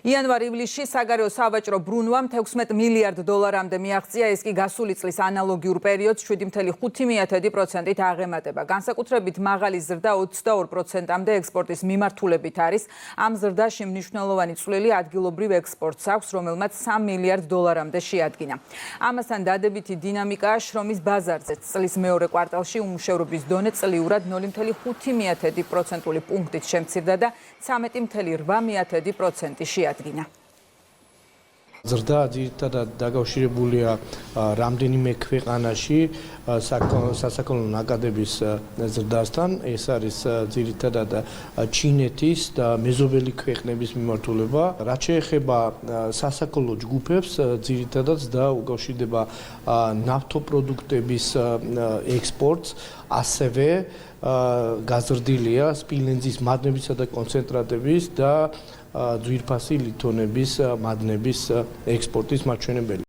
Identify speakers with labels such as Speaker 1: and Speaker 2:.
Speaker 1: იანვარ-ივლისში საგარეო სავაჭრო ბრუნვამ 16 მილიარდ დოლარამდე მიაღწია, ეს კი გასული წლის ანალოგიურ პერიოდს 7.5%-ით აღემატება. განსაკუთრებით მაღალი ზრდა 22%-ამდე ექსპორტის მიმართულებით არის. ამ ზრდაში მნიშვნელოვანი წვლილი ადგილობრივ ექსპორტს აქვს, რომელმაც 3 მილიარდ დოლარამდე შეადგინა. ამასთან დადებითი დინამიკაა შრომის ბაზარზეც. წლის მეორე კვარტალში უმუშევრობის დონე წლიურად 0.5%-ული პუნქტით შემცირდა და 13.8% შეადგინა.
Speaker 2: ზრდა ძირითადად დაკავშირებულია რამდენიმე ქვეყანაში სასაქონლო ნაკადების ზრდასთან. ეს არის ძირითადად ჩინეთის და მეზობელი ქვეყნების მიმართულება. რაც შეეხება სასაქონლო ჯგუფებს, ძირითადად ზრდა უკავშირდება ნავთობპროდუქტების ექსპორტს, ასევე გაზრდილია სპილენძის მადნებისა და კონცენტრატების და ძვირფასი ლითონების მადნების ექსპორტის მაჩვენებელი.